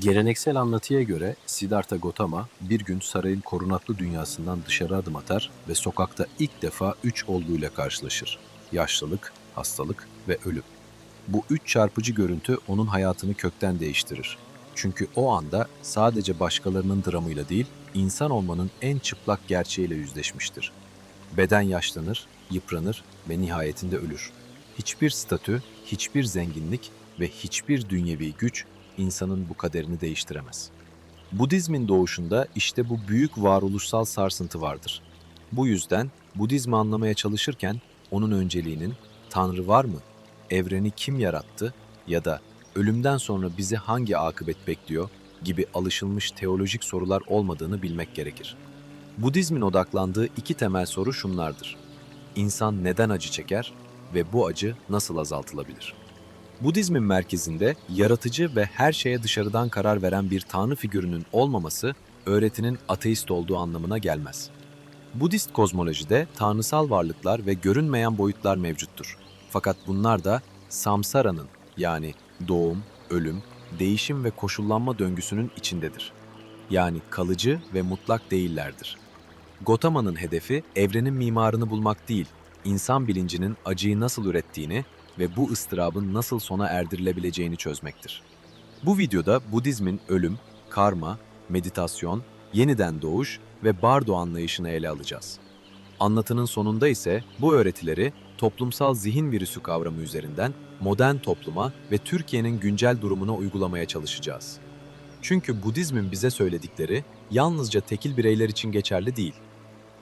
Geleneksel anlatıya göre Siddhartha Gautama bir gün sarayın korunaklı dünyasından dışarı adım atar ve sokakta ilk defa üç olguyla karşılaşır. Yaşlılık, hastalık ve ölüm. Bu üç çarpıcı görüntü onun hayatını kökten değiştirir. Çünkü o anda sadece başkalarının dramıyla değil, insan olmanın en çıplak gerçeğiyle yüzleşmiştir. Beden yaşlanır, yıpranır ve nihayetinde ölür. Hiçbir statü, hiçbir zenginlik ve hiçbir dünyevi güç insanın bu kaderini değiştiremez. Budizmin doğuşunda işte bu büyük varoluşsal sarsıntı vardır. Bu yüzden Budizmi anlamaya çalışırken onun önceliğinin Tanrı var mı, evreni kim yarattı ya da ölümden sonra bizi hangi akıbet bekliyor gibi alışılmış teolojik sorular olmadığını bilmek gerekir. Budizmin odaklandığı iki temel soru şunlardır. İnsan neden acı çeker ve bu acı nasıl azaltılabilir? Budizmin merkezinde yaratıcı ve her şeye dışarıdan karar veren bir tanrı figürünün olmaması, öğretinin ateist olduğu anlamına gelmez. Budist kozmolojide tanrısal varlıklar ve görünmeyen boyutlar mevcuttur. Fakat bunlar da samsara'nın yani doğum, ölüm, değişim ve koşullanma döngüsünün içindedir. Yani kalıcı ve mutlak değillerdir. Gautama'nın hedefi evrenin mimarını bulmak değil, insan bilincinin acıyı nasıl ürettiğini ve bu ıstırabın nasıl sona erdirilebileceğini çözmektir. Bu videoda Budizmin ölüm, karma, meditasyon, yeniden doğuş ve bardo anlayışını ele alacağız. Anlatının sonunda ise bu öğretileri toplumsal zihin virüsü kavramı üzerinden modern topluma ve Türkiye'nin güncel durumuna uygulamaya çalışacağız. Çünkü Budizmin bize söyledikleri yalnızca tekil bireyler için geçerli değil.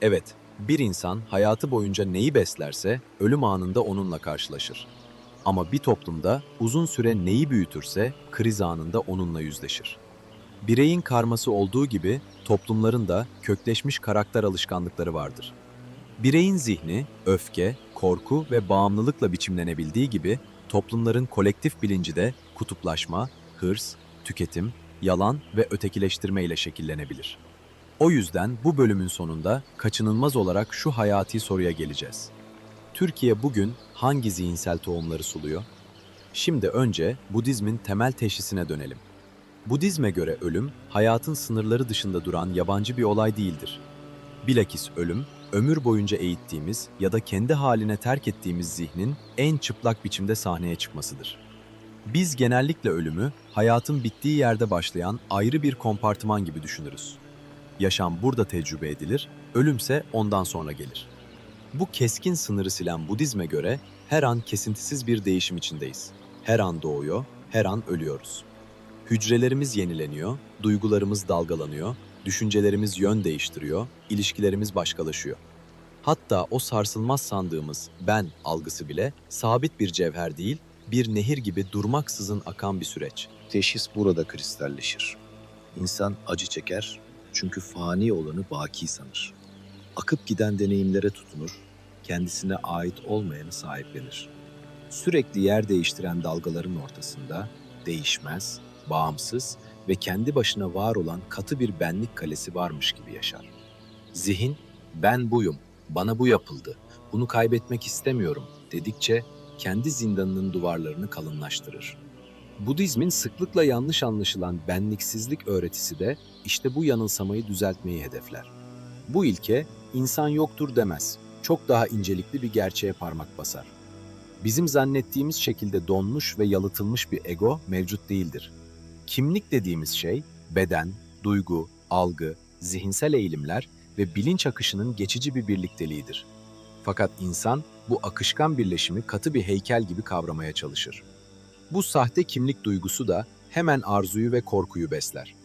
Evet, bir insan hayatı boyunca neyi beslerse ölüm anında onunla karşılaşır. Ama bir toplumda uzun süre neyi büyütürse kriz anında onunla yüzleşir. Bireyin karması olduğu gibi toplumların da kökleşmiş karakter alışkanlıkları vardır. Bireyin zihni, öfke, korku ve bağımlılıkla biçimlenebildiği gibi toplumların kolektif bilinci de kutuplaşma, hırs, tüketim, yalan ve ötekileştirme ile şekillenebilir. O yüzden bu bölümün sonunda kaçınılmaz olarak şu hayati soruya geleceğiz. Türkiye bugün hangi zihinsel tohumları suluyor? Şimdi önce Budizmin temel teşhisine dönelim. Budizme göre ölüm, hayatın sınırları dışında duran yabancı bir olay değildir. Bilakis ölüm, ömür boyunca eğittiğimiz ya da kendi haline terk ettiğimiz zihnin en çıplak biçimde sahneye çıkmasıdır. Biz genellikle ölümü, hayatın bittiği yerde başlayan ayrı bir kompartıman gibi düşünürüz. Yaşam burada tecrübe edilir, ölümse ondan sonra gelir. Bu keskin sınırı silen Budizme göre her an kesintisiz bir değişim içindeyiz. Her an doğuyor, her an ölüyoruz. Hücrelerimiz yenileniyor, duygularımız dalgalanıyor, düşüncelerimiz yön değiştiriyor, ilişkilerimiz başkalaşıyor. Hatta o sarsılmaz sandığımız ben algısı bile sabit bir cevher değil, bir nehir gibi durmaksızın akan bir süreç. Teşhis burada kristalleşir. İnsan acı çeker çünkü fani olanı baki sanır. Akıp giden deneyimlere tutunur, kendisine ait olmayanı sahiplenir. Sürekli yer değiştiren dalgaların ortasında değişmez, bağımsız ve kendi başına var olan katı bir benlik kalesi varmış gibi yaşar. Zihin, ben buyum, bana bu yapıldı, bunu kaybetmek istemiyorum dedikçe kendi zindanının duvarlarını kalınlaştırır. Budizmin sıklıkla yanlış anlaşılan benliksizlik öğretisi de işte bu yanılsamayı düzeltmeyi hedefler. Bu ilke insan yoktur demez, çok daha incelikli bir gerçeğe parmak basar. Bizim zannettiğimiz şekilde donmuş ve yalıtılmış bir ego mevcut değildir. Kimlik dediğimiz şey beden, duygu, algı, zihinsel eğilimler ve bilinç akışının geçici bir birlikteliğidir. Fakat insan bu akışkan birleşimi katı bir heykel gibi kavramaya çalışır. Bu sahte kimlik duygusu da hemen arzuyu ve korkuyu besler.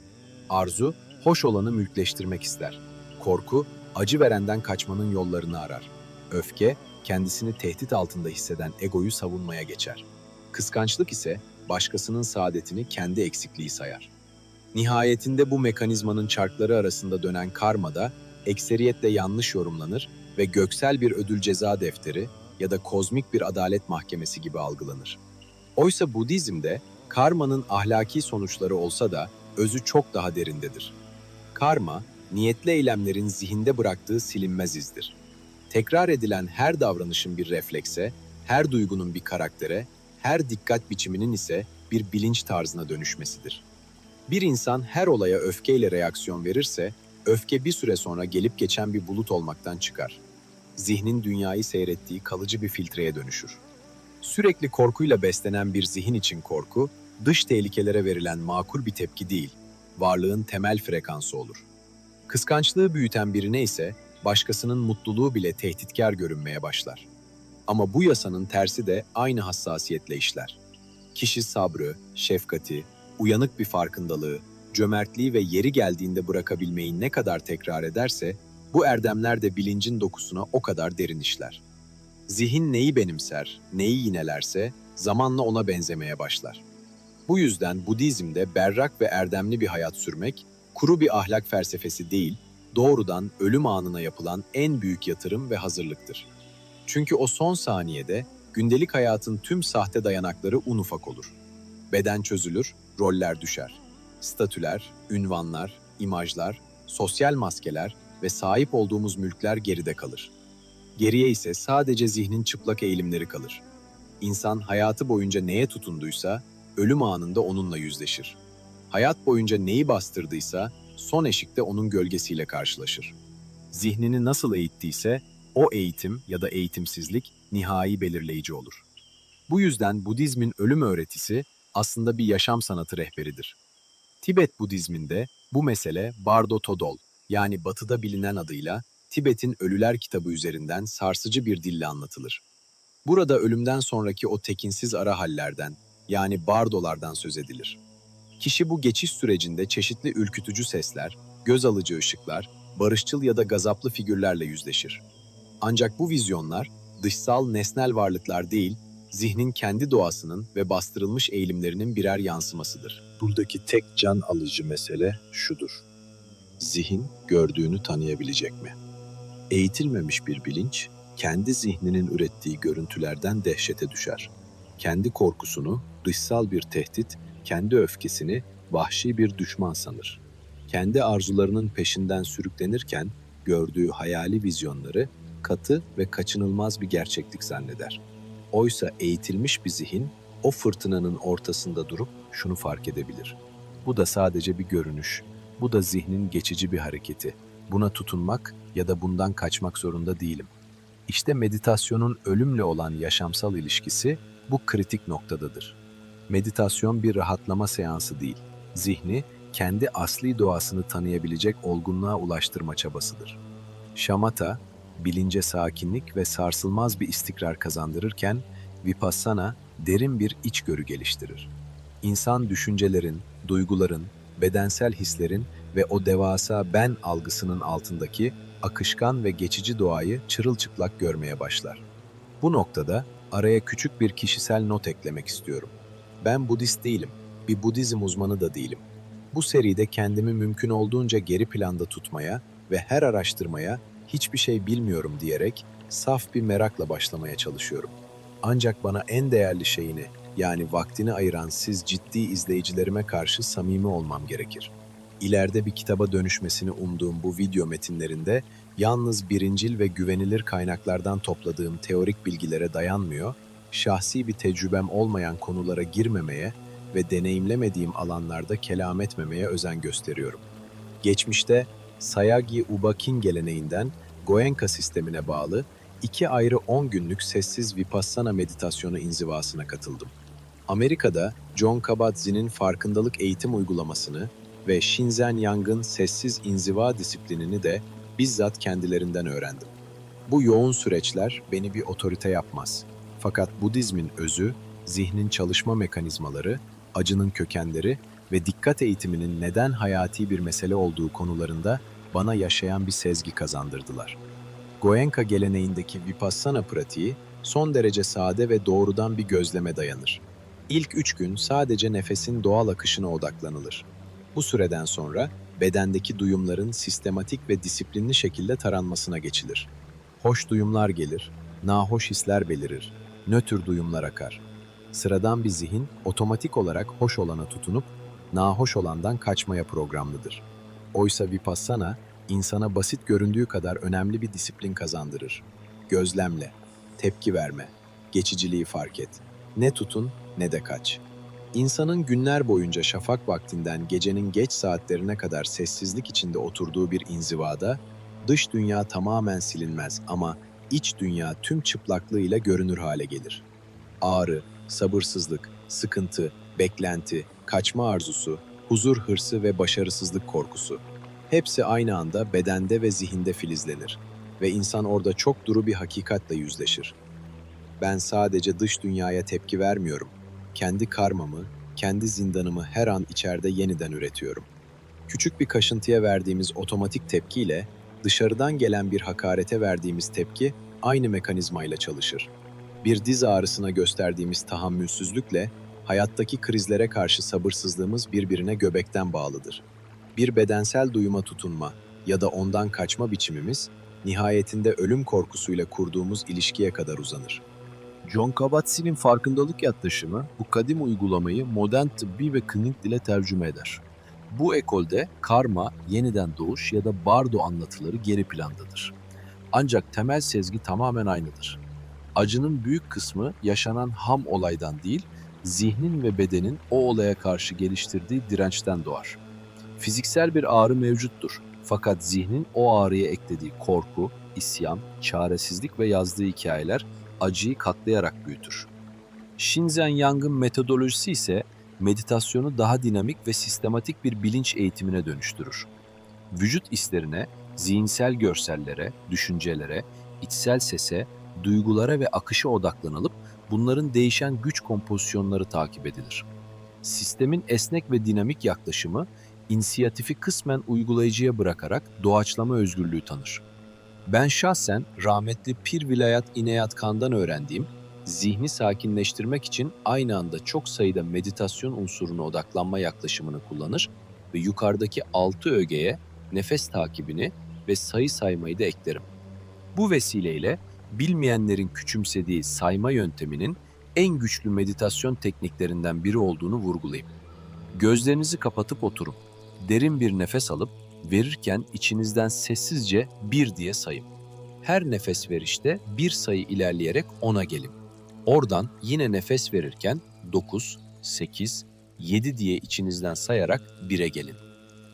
Arzu, hoş olanı mülkleştirmek ister. Korku, acı verenden kaçmanın yollarını arar. Öfke, kendisini tehdit altında hisseden egoyu savunmaya geçer. Kıskançlık ise başkasının saadetini kendi eksikliği sayar. Nihayetinde bu mekanizmanın çarkları arasında dönen karma da ekseriyetle yanlış yorumlanır ve göksel bir ödül ceza defteri ya da kozmik bir adalet mahkemesi gibi algılanır. Oysa Budizm'de karmanın ahlaki sonuçları olsa da özü çok daha derindedir. Karma, niyetli eylemlerin zihinde bıraktığı silinmez izdir. Tekrar edilen her davranışın bir reflekse, her duygunun bir karaktere, her dikkat biçiminin ise bir bilinç tarzına dönüşmesidir. Bir insan her olaya öfkeyle reaksiyon verirse, öfke bir süre sonra gelip geçen bir bulut olmaktan çıkar. Zihnin dünyayı seyrettiği kalıcı bir filtreye dönüşür. Sürekli korkuyla beslenen bir zihin için korku, dış tehlikelere verilen makul bir tepki değil, varlığın temel frekansı olur. Kıskançlığı büyüten birine ise başkasının mutluluğu bile tehditkar görünmeye başlar. Ama bu yasanın tersi de aynı hassasiyetle işler. Kişi sabrı, şefkati, uyanık bir farkındalığı, cömertliği ve yeri geldiğinde bırakabilmeyi ne kadar tekrar ederse, bu erdemler de bilincin dokusuna o kadar derin işler. Zihin neyi benimser, neyi yinelerse zamanla ona benzemeye başlar. Bu yüzden Budizm'de berrak ve erdemli bir hayat sürmek, kuru bir ahlak felsefesi değil, doğrudan ölüm anına yapılan en büyük yatırım ve hazırlıktır. Çünkü o son saniyede gündelik hayatın tüm sahte dayanakları un ufak olur. Beden çözülür, roller düşer. Statüler, ünvanlar, imajlar, sosyal maskeler ve sahip olduğumuz mülkler geride kalır. Geriye ise sadece zihnin çıplak eğilimleri kalır. İnsan hayatı boyunca neye tutunduysa, ölüm anında onunla yüzleşir. Hayat boyunca neyi bastırdıysa, son eşikte onun gölgesiyle karşılaşır. Zihnini nasıl eğittiyse, o eğitim ya da eğitimsizlik nihai belirleyici olur. Bu yüzden Budizmin ölüm öğretisi aslında bir yaşam sanatı rehberidir. Tibet Budizminde bu mesele Bardo Todol, yani batıda bilinen adıyla Tibet'in Ölüler kitabı üzerinden sarsıcı bir dille anlatılır. Burada ölümden sonraki o tekinsiz ara hallerden, yani bardolardan söz edilir. Kişi bu geçiş sürecinde çeşitli ürkütücü sesler, göz alıcı ışıklar, barışçıl ya da gazaplı figürlerle yüzleşir. Ancak bu vizyonlar, dışsal nesnel varlıklar değil, zihnin kendi doğasının ve bastırılmış eğilimlerinin birer yansımasıdır. Buradaki tek can alıcı mesele şudur: zihin gördüğünü tanıyabilecek mi? Eğitilmemiş bir bilinç, kendi zihninin ürettiği görüntülerden dehşete düşer. Kendi korkusunu dışsal bir tehdit, kendi öfkesini vahşi bir düşman sanır. Kendi arzularının peşinden sürüklenirken gördüğü hayali vizyonları katı ve kaçınılmaz bir gerçeklik zanneder. Oysa eğitilmiş bir zihin o fırtınanın ortasında durup şunu fark edebilir: bu da sadece bir görünüş, bu da zihnin geçici bir hareketi. Buna tutunmak ya da bundan kaçmak zorunda değilim. İşte meditasyonun ölümle olan yaşamsal ilişkisi bu kritik noktadadır. Meditasyon bir rahatlama seansı değil, zihni kendi asli doğasını tanıyabilecek olgunluğa ulaştırma çabasıdır. Shamatha, bilince sakinlik ve sarsılmaz bir istikrar kazandırırken, Vipassana derin bir içgörü geliştirir. İnsan düşüncelerin, duyguların, bedensel hislerin ve o devasa ben algısının altındaki akışkan ve geçici doğayı çırılçıplak görmeye başlar. Bu noktada araya küçük bir kişisel not eklemek istiyorum. Ben Budist değilim, bir Budizm uzmanı da değilim. Bu seride kendimi mümkün olduğunca geri planda tutmaya ve her araştırmaya hiçbir şey bilmiyorum diyerek saf bir merakla başlamaya çalışıyorum. Ancak bana en değerli şeyini, yani vaktini ayıran siz ciddi izleyicilerime karşı samimi olmam gerekir. İleride bir kitaba dönüşmesini umduğum bu video metinlerinde yalnız birincil ve güvenilir kaynaklardan topladığım teorik bilgilere dayanmıyor, şahsi bir tecrübem olmayan konulara girmemeye ve deneyimlemediğim alanlarda kelam etmemeye özen gösteriyorum. Geçmişte Sayagyi Ubakin geleneğinden Goenka sistemine bağlı 2 ayrı 10 günlük sessiz Vipassana meditasyonu inzivasına katıldım. Amerika'da John Kabat-Zinn'in farkındalık eğitim uygulamasını ve Shinzen Yang'ın sessiz inziva disiplinini de bizzat kendilerinden öğrendim. Bu yoğun süreçler beni bir otorite yapmaz. Fakat Budizmin özü, zihnin çalışma mekanizmaları, acının kökenleri ve dikkat eğitiminin neden hayati bir mesele olduğu konularında bana yaşayan bir sezgi kazandırdılar. Goenka geleneğindeki Vipassana pratiği son derece sade ve doğrudan bir gözleme dayanır. İlk 3 gün sadece nefesin doğal akışına odaklanılır. Bu süreden sonra bedendeki duyumların sistematik ve disiplinli şekilde taranmasına geçilir. Hoş duyumlar gelir, nahoş hisler belirir, nötr duyumlar akar. Sıradan bir zihin otomatik olarak hoş olana tutunup nahoş olandan kaçmaya programlıdır. Oysa Vipassana, insana basit göründüğü kadar önemli bir disiplin kazandırır. Gözlemle, tepki verme, geçiciliği fark et. Ne tutun ne de kaç. İnsanın günler boyunca şafak vaktinden gecenin geç saatlerine kadar sessizlik içinde oturduğu bir inzivada, dış dünya tamamen silinmez ama iç dünya tüm çıplaklığıyla görünür hale gelir. Ağrı, sabırsızlık, sıkıntı, beklenti, kaçma arzusu, huzur hırsı ve başarısızlık korkusu. Hepsi aynı anda bedende ve zihinde filizlenir ve insan orada çok duru bir hakikatle yüzleşir. Ben sadece dış dünyaya tepki vermiyorum. Kendi karmamı, kendi zindanımı her an içeride yeniden üretiyorum. Küçük bir kaşıntıya verdiğimiz otomatik tepkiyle dışarıdan gelen bir hakarete verdiğimiz tepki aynı mekanizmayla çalışır. Bir diz ağrısına gösterdiğimiz tahammülsüzlükle hayattaki krizlere karşı sabırsızlığımız birbirine göbekten bağlıdır. Bir bedensel duyuma tutunma ya da ondan kaçma biçimimiz nihayetinde ölüm korkusuyla kurduğumuz ilişkiye kadar uzanır. John Kabat-Zinn'in farkındalık yaklaşımı bu kadim uygulamayı modern tıbbi ve klinik dile tercüme eder. Bu ekolde karma, yeniden doğuş ya da bardo anlatıları geri plandadır. Ancak temel sezgi tamamen aynıdır. Acının büyük kısmı yaşanan ham olaydan değil, zihnin ve bedenin o olaya karşı geliştirdiği dirençten doğar. Fiziksel bir ağrı mevcuttur. Fakat zihnin o ağrıya eklediği korku, isyan, çaresizlik ve yazdığı hikayeler acıyı katlayarak büyütür. Shinzen Yang'ın metodolojisi ise meditasyonu daha dinamik ve sistematik bir bilinç eğitimine dönüştürür. Vücut hislerine, zihinsel görsellere, düşüncelere, içsel sese, duygulara ve akışa odaklanılıp bunların değişen güç kompozisyonları takip edilir. Sistemin esnek ve dinamik yaklaşımı, inisiyatifi kısmen uygulayıcıya bırakarak doğaçlama özgürlüğü tanır. Ben şahsen rahmetli Pir Vilayat İnayat Khan'dan öğrendiğim, zihni sakinleştirmek için aynı anda çok sayıda meditasyon unsuruna odaklanma yaklaşımını kullanır ve yukarıdaki 6 ögeye nefes takibini ve sayı saymayı da eklerim. Bu vesileyle bilmeyenlerin küçümsediği sayma yönteminin en güçlü meditasyon tekniklerinden biri olduğunu vurgulayayım. Gözlerinizi kapatıp oturun. Derin bir nefes alıp verirken içinizden sessizce 1 diye sayın. Her nefes verişte bir sayı ilerleyerek 10'a gelin. Oradan yine nefes verirken 9, 8, 7 diye içinizden sayarak 1'e gelin.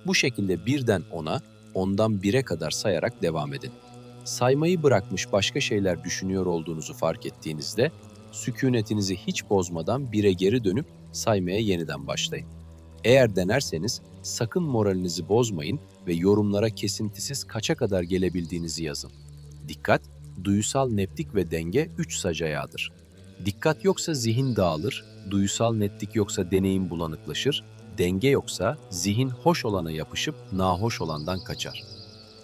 Bu şekilde birden 10'a, 10'dan 1'e kadar sayarak devam edin. Saymayı bırakmış başka şeyler düşünüyor olduğunuzu fark ettiğinizde sükunetinizi hiç bozmadan 1'e geri dönüp saymaya yeniden başlayın. Eğer denerseniz sakın moralinizi bozmayın ve yorumlara kesintisiz kaça kadar gelebildiğinizi yazın. Dikkat, duyusal netlik ve denge 3 sac ayağıdır. Dikkat yoksa zihin dağılır, duyusal netlik yoksa deneyim bulanıklaşır, denge yoksa zihin hoş olana yapışıp nahoş olandan kaçar.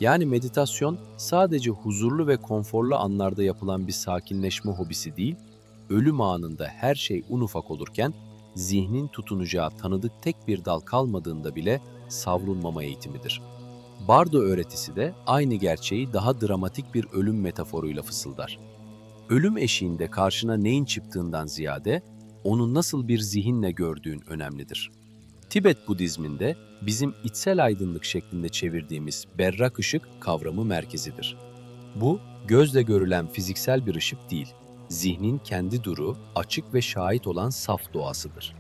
Yani meditasyon sadece huzurlu ve konforlu anlarda yapılan bir sakinleşme hobisi değil, ölüm anında her şey un ufak olurken zihnin tutunacağı tanıdık tek bir dal kalmadığında bile savrulmama eğitimidir. Bardo öğretisi de aynı gerçeği daha dramatik bir ölüm metaforuyla fısıldar. Ölüm eşiğinde karşına neyin çıktığından ziyade onu nasıl bir zihinle gördüğün önemlidir. Tibet Budizminde bizim içsel aydınlık şeklinde çevirdiğimiz berrak ışık kavramı merkezidir. Bu, gözle görülen fiziksel bir ışık değil, zihnin kendi duru, açık ve şahit olan saf doğasıdır.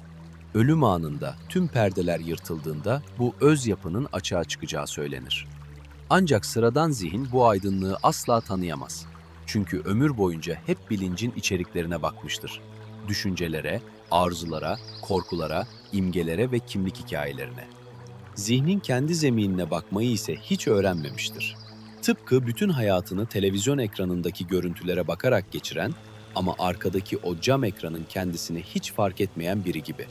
Ölüm anında tüm perdeler yırtıldığında bu öz yapının açığa çıkacağı söylenir. Ancak sıradan zihin bu aydınlığı asla tanıyamaz. Çünkü ömür boyunca hep bilincin içeriklerine bakmıştır. Düşüncelere, arzulara, korkulara, imgelere ve kimlik hikayelerine. Zihnin kendi zeminine bakmayı ise hiç öğrenmemiştir. Tıpkı bütün hayatını televizyon ekranındaki görüntülere bakarak geçiren ama arkadaki o cam ekranın kendisini hiç fark etmeyen biri gibi.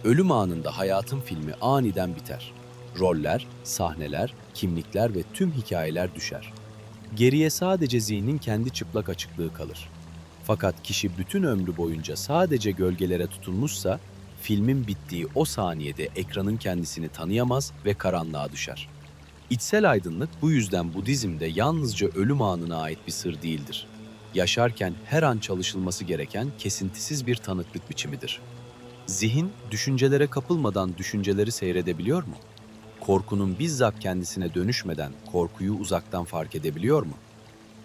Ölüm anında hayatın filmi aniden biter. Roller, sahneler, kimlikler ve tüm hikayeler düşer. Geriye sadece zihnin kendi çıplak açıklığı kalır. Fakat kişi bütün ömrü boyunca sadece gölgelere tutunmuşsa, filmin bittiği o saniyede ekranın kendisini tanıyamaz ve karanlığa düşer. İçsel aydınlık bu yüzden Budizm'de yalnızca ölüm anına ait bir sır değildir. Yaşarken her an çalışılması gereken kesintisiz bir tanıklık biçimidir. Zihin, düşüncelere kapılmadan düşünceleri seyredebiliyor mu? Korkunun bizzat kendisine dönüşmeden korkuyu uzaktan fark edebiliyor mu?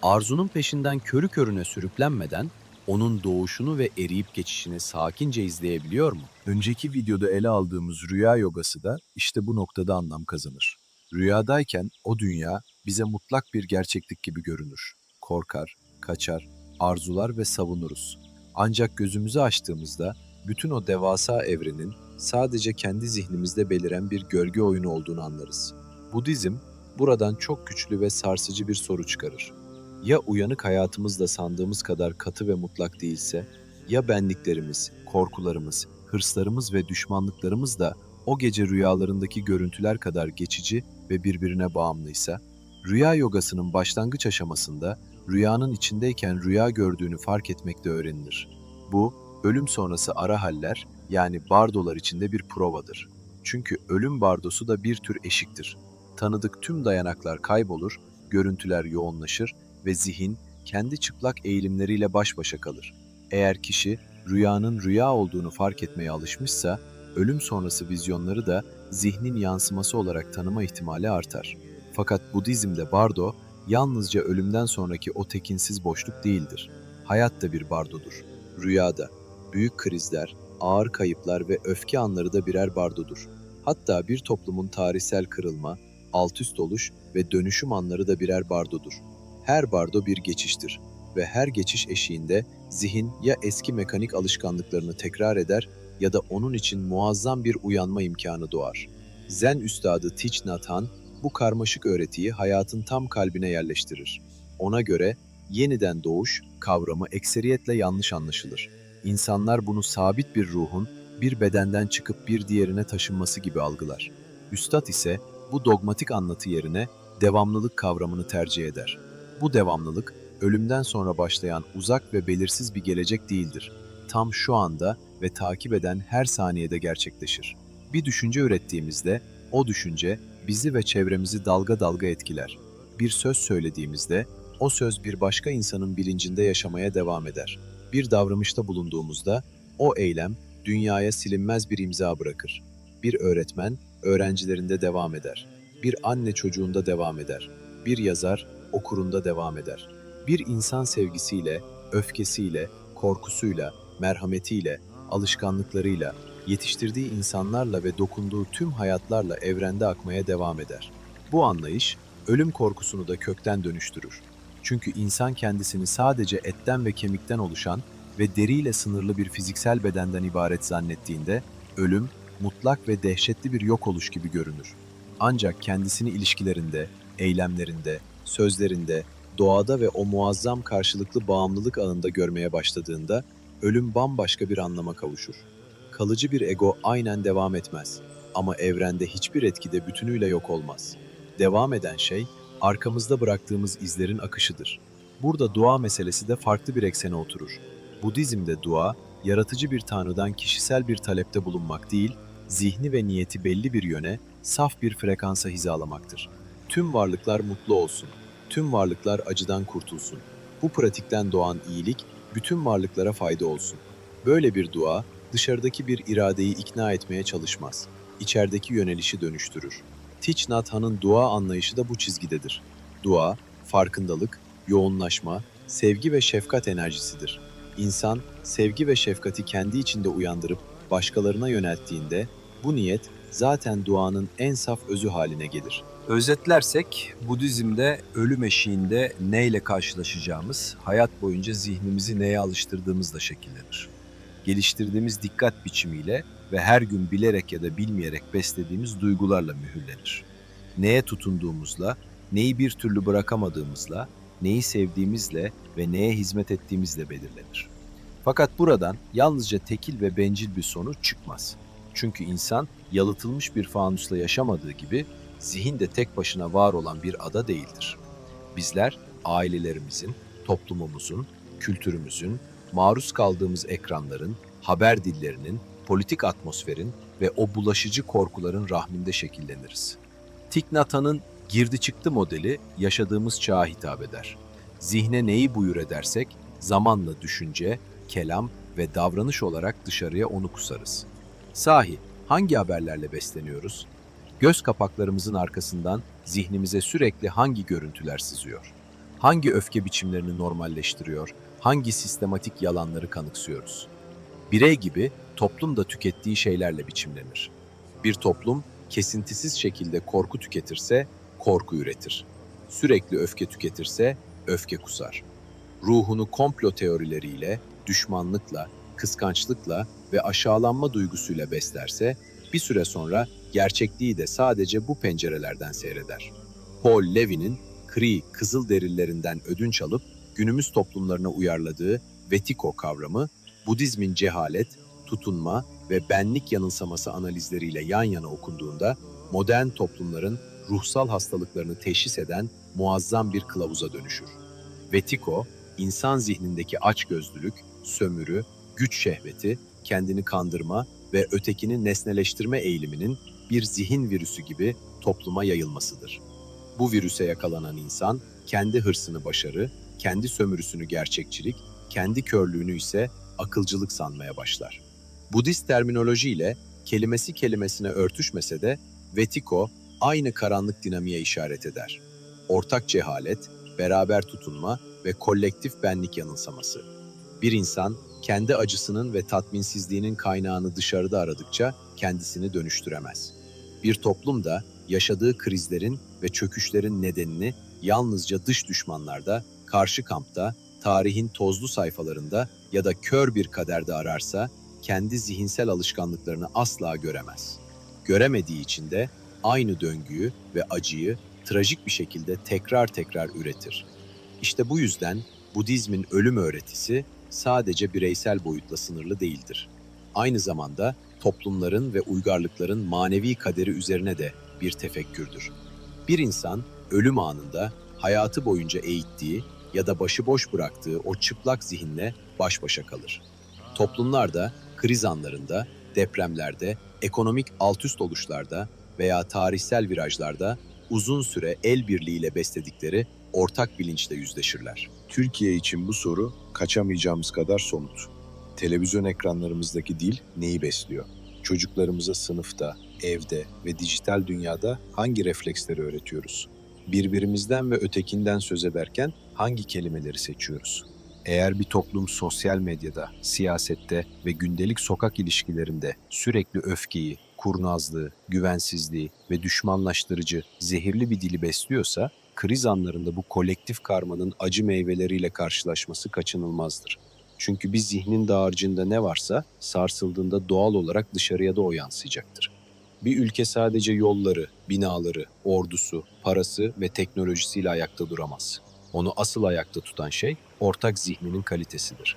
Arzunun peşinden körü körüne sürüklenmeden onun doğuşunu ve eriyip geçişini sakince izleyebiliyor mu? Önceki videoda ele aldığımız rüya yogası da işte bu noktada anlam kazanır. Rüyadayken o dünya bize mutlak bir gerçeklik gibi görünür. Korkar, kaçar, arzular ve savunuruz. Ancak gözümüzü açtığımızda bütün o devasa evrenin sadece kendi zihnimizde beliren bir gölge oyunu olduğunu anlarız. Budizm buradan çok güçlü ve sarsıcı bir soru çıkarır. Ya uyanık hayatımız da sandığımız kadar katı ve mutlak değilse, ya benliklerimiz, korkularımız, hırslarımız ve düşmanlıklarımız da o gece rüyalarındaki görüntüler kadar geçici ve birbirine bağımlıysa, rüya yogasının başlangıç aşamasında rüyanın içindeyken rüya gördüğünü fark etmekte öğrenilir. Bu, ölüm sonrası ara haller yani bardolar içinde bir provadır. Çünkü ölüm bardosu da bir tür eşiktir. Tanıdık tüm dayanaklar kaybolur, görüntüler yoğunlaşır ve zihin kendi çıplak eğilimleriyle baş başa kalır. Eğer kişi rüyanın rüya olduğunu fark etmeye alışmışsa, ölüm sonrası vizyonları da zihnin yansıması olarak tanıma ihtimali artar. Fakat Budizm'de bardo, yalnızca ölümden sonraki o tekinsiz boşluk değildir. Hayat da bir bardodur. Rüyada, büyük krizler, ağır kayıplar ve öfke anları da birer bardodur. Hatta bir toplumun tarihsel kırılma, altüst oluş ve dönüşüm anları da birer bardodur. Her bardo bir geçiştir ve her geçiş eşiğinde zihin ya eski mekanik alışkanlıklarını tekrar eder ya da onun için muazzam bir uyanma imkanı doğar. Zen üstadı Thich Nhat Hanh bu karmaşık öğretiyi hayatın tam kalbine yerleştirir. Ona göre yeniden doğuş kavramı ekseriyetle yanlış anlaşılır. İnsanlar bunu sabit bir ruhun bir bedenden çıkıp bir diğerine taşınması gibi algılar. Üstad ise bu dogmatik anlatı yerine devamlılık kavramını tercih eder. Bu devamlılık, ölümden sonra başlayan uzak ve belirsiz bir gelecek değildir. Tam şu anda ve takip eden her saniyede gerçekleşir. Bir düşünce ürettiğimizde, o düşünce bizi ve çevremizi dalga dalga etkiler. Bir söz söylediğimizde, o söz bir başka insanın bilincinde yaşamaya devam eder. Bir davranışta bulunduğumuzda, o eylem dünyaya silinmez bir imza bırakır. Bir öğretmen, öğrencilerinde devam eder. Bir anne çocuğunda devam eder. Bir yazar, okurunda devam eder. Bir insan sevgisiyle, öfkesiyle, korkusuyla, merhametiyle, alışkanlıklarıyla, yetiştirdiği insanlarla ve dokunduğu tüm hayatlarla evrende akmaya devam eder. Bu anlayış, ölüm korkusunu da kökten dönüştürür. Çünkü insan kendisini sadece etten ve kemikten oluşan ve deriyle sınırlı bir fiziksel bedenden ibaret zannettiğinde, ölüm, mutlak ve dehşetli bir yok oluş gibi görünür. Ancak kendisini ilişkilerinde, eylemlerinde, sözlerinde, doğada ve o muazzam karşılıklı bağımlılık ağında görmeye başladığında, ölüm bambaşka bir anlama kavuşur. Kalıcı bir ego aynen devam etmez ama evrende hiçbir etkide bütünüyle yok olmaz. Devam eden şey, arkamızda bıraktığımız izlerin akışıdır. Burada dua meselesi de farklı bir eksene oturur. Budizm'de dua, yaratıcı bir tanrıdan kişisel bir talepte bulunmak değil, zihni ve niyeti belli bir yöne, saf bir frekansa hizalamaktır. Tüm varlıklar mutlu olsun, tüm varlıklar acıdan kurtulsun. Bu pratikten doğan iyilik, bütün varlıklara fayda olsun. Böyle bir dua, dışarıdaki bir iradeyi ikna etmeye çalışmaz. İçerideki yönelişi dönüştürür. Thich Nhat Hanh'ın dua anlayışı da bu çizgidedir. Dua, farkındalık, yoğunlaşma, sevgi ve şefkat enerjisidir. İnsan, sevgi ve şefkati kendi içinde uyandırıp başkalarına yönelttiğinde, bu niyet zaten duanın en saf özü haline gelir. Özetlersek, Budizm'de ölüm eşiğinde neyle karşılaşacağımız, hayat boyunca zihnimizi neye alıştırdığımızla şekillenir. Geliştirdiğimiz dikkat biçimiyle ve her gün bilerek ya da bilmeyerek beslediğimiz duygularla mühürlenir. Neye tutunduğumuzla, neyi bir türlü bırakamadığımızla, neyi sevdiğimizle ve neye hizmet ettiğimizle belirlenir. Fakat buradan yalnızca tekil ve bencil bir sonuç çıkmaz. Çünkü insan yalıtılmış bir fanusla yaşamadığı gibi zihin de tek başına var olan bir ada değildir. Bizler ailelerimizin, toplumumuzun, kültürümüzün, maruz kaldığımız ekranların, haber dillerinin, politik atmosferin ve o bulaşıcı korkuların rahminde şekilleniriz. Thich Nhat Hanh'ın girdi çıktı modeli yaşadığımız çağa hitap eder. Zihne neyi buyur edersek zamanla düşünce, kelam ve davranış olarak dışarıya onu kusarız. Sahi hangi haberlerle besleniyoruz? Göz kapaklarımızın arkasından zihnimize sürekli hangi görüntüler sızıyor? Hangi öfke biçimlerini normalleştiriyor? hangi sistematik yalanları kanıksıyoruz? Birey gibi toplum da tükettiği şeylerle biçimlenir. Bir toplum kesintisiz şekilde korku tüketirse korku üretir. Sürekli öfke tüketirse öfke kusar. Ruhunu komplo teorileriyle, düşmanlıkla, kıskançlıkla ve aşağılanma duygusuyla beslerse bir süre sonra gerçekliği de sadece bu pencerelerden seyreder. Paul Levi'nin Kızılderililerinden ödünç alıp günümüz toplumlarına uyarladığı Vetiko kavramı, Budizmin cehalet, tutunma ve benlik yanılsaması analizleriyle yan yana okunduğunda modern toplumların ruhsal hastalıklarını teşhis eden muazzam bir kılavuza dönüşür. Vetiko, insan zihnindeki açgözlülük, sömürü, güç şehveti, kendini kandırma ve ötekini nesneleştirme eğiliminin bir zihin virüsü gibi topluma yayılmasıdır. Bu virüse yakalanan insan, kendi hırsını başarı, kendi sömürüsünü gerçekçilik, kendi körlüğünü ise akılcılık sanmaya başlar. Budist terminolojiyle kelimesi kelimesine örtüşmese de Vetiko aynı karanlık dinamiğe işaret eder. Ortak cehalet, beraber tutunma ve kolektif benlik yanılsaması. Bir insan kendi acısının ve tatminsizliğinin kaynağını dışarıda aradıkça kendisini dönüştüremez. Bir toplum da yaşadığı krizlerin ve çöküşlerin nedenini yalnızca dış düşmanlarda, karşı kampta, tarihin tozlu sayfalarında ya da kör bir kaderde ararsa kendi zihinsel alışkanlıklarını asla göremez. Göremediği için de aynı döngüyü ve acıyı trajik bir şekilde tekrar tekrar üretir. İşte bu yüzden Budizmin ölüm öğretisi sadece bireysel boyutla sınırlı değildir. Aynı zamanda toplumların ve uygarlıkların manevi kaderi üzerine de bir tefekkürdür. Bir insan ölüm anında hayatı boyunca eğittiği ya da başıboş bıraktığı o çıplak zihinle baş başa kalır. Toplumlar da kriz anlarında, depremlerde, ekonomik altüst oluşlarda veya tarihsel virajlarda uzun süre el birliğiyle besledikleri ortak bilinçle yüzleşirler. Türkiye için bu soru kaçamayacağımız kadar somut. Televizyon ekranlarımızdaki dil neyi besliyor? Çocuklarımıza sınıfta, evde ve dijital dünyada hangi refleksleri öğretiyoruz? Birbirimizden ve ötekinden söz ederken hangi kelimeleri seçiyoruz? Eğer bir toplum sosyal medyada, siyasette ve gündelik sokak ilişkilerinde sürekli öfkeyi, kurnazlığı, güvensizliği ve düşmanlaştırıcı, zehirli bir dili besliyorsa, kriz anlarında bu kolektif karmanın acı meyveleriyle karşılaşması kaçınılmazdır. Çünkü bir zihnin dağarcığında ne varsa sarsıldığında doğal olarak dışarıya da o yansıyacaktır. Bir ülke sadece yolları, binaları, ordusu, parası ve teknolojisiyle ayakta duramaz. Onu asıl ayakta tutan şey ortak zihninin kalitesidir.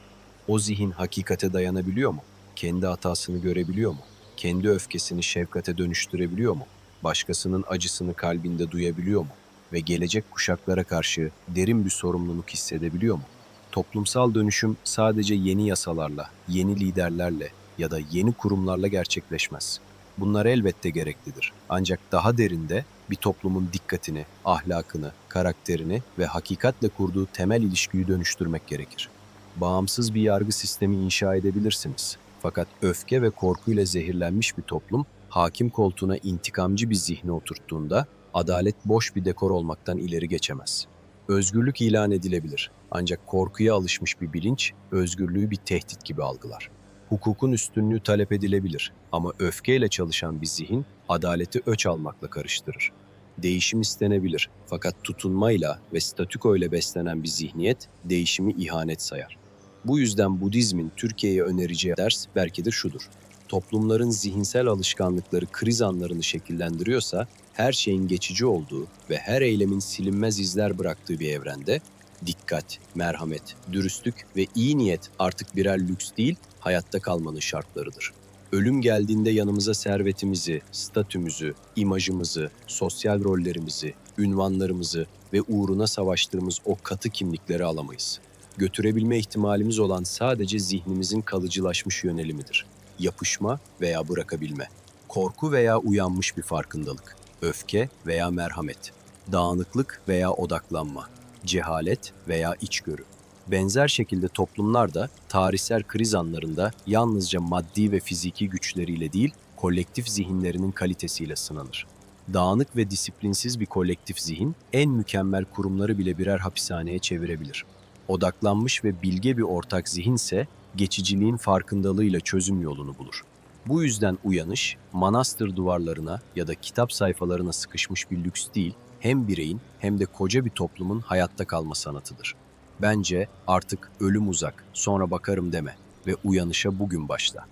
O zihin hakikate dayanabiliyor mu? Kendi hatasını görebiliyor mu? Kendi öfkesini şefkate dönüştürebiliyor mu? Başkasının acısını kalbinde duyabiliyor mu? Ve gelecek kuşaklara karşı derin bir sorumluluk hissedebiliyor mu? Toplumsal dönüşüm sadece yeni yasalarla, yeni liderlerle ya da yeni kurumlarla gerçekleşmez. Bunlar elbette gereklidir. Ancak daha derinde bir toplumun dikkatini, ahlakını, karakterini ve hakikatle kurduğu temel ilişkiyi dönüştürmek gerekir. Bağımsız bir yargı sistemi inşa edebilirsiniz. Fakat öfke ve korkuyla zehirlenmiş bir toplum, hakim koltuğuna intikamcı bir zihni oturttuğunda, adalet boş bir dekor olmaktan ileri geçemez. Özgürlük ilan edilebilir. Ancak korkuya alışmış bir bilinç, özgürlüğü bir tehdit gibi algılar. Hukukun üstünlüğü talep edilebilir ama öfkeyle çalışan bir zihin, adaleti öç almakla karıştırır. Değişim istenebilir fakat tutunmayla ve statüko ile beslenen bir zihniyet, değişimi ihanet sayar. Bu yüzden Budizmin Türkiye'ye önereceği ders belki de şudur. Toplumların zihinsel alışkanlıkları kriz anlarını şekillendiriyorsa, her şeyin geçici olduğu ve her eylemin silinmez izler bıraktığı bir evrende, dikkat, merhamet, dürüstlük ve iyi niyet artık birer lüks değil, hayatta kalmanın şartlarıdır. Ölüm geldiğinde yanımıza servetimizi, statümüzü, imajımızı, sosyal rollerimizi, ünvanlarımızı ve uğruna savaştığımız o katı kimlikleri alamayız. Götürebilme ihtimalimiz olan sadece zihnimizin kalıcılaşmış yönelimidir. Yapışma veya bırakabilme. Korku veya uyanmış bir farkındalık. Öfke veya merhamet. Dağınıklık veya odaklanma. Cehalet veya içgörü. Benzer şekilde toplumlar da tarihsel kriz anlarında yalnızca maddi ve fiziki güçleriyle değil, kolektif zihinlerinin kalitesiyle sınanır. Dağınık ve disiplinsiz bir kolektif zihin, en mükemmel kurumları bile birer hapishaneye çevirebilir. Odaklanmış ve bilge bir ortak zihinse geçiciliğin farkındalığıyla çözüm yolunu bulur. Bu yüzden uyanış, manastır duvarlarına ya da kitap sayfalarına sıkışmış bir lüks değil, hem bireyin hem de koca bir toplumun hayatta kalma sanatıdır. Bence artık ölüm uzak, sonra bakarım deme ve uyanışa bugün başla.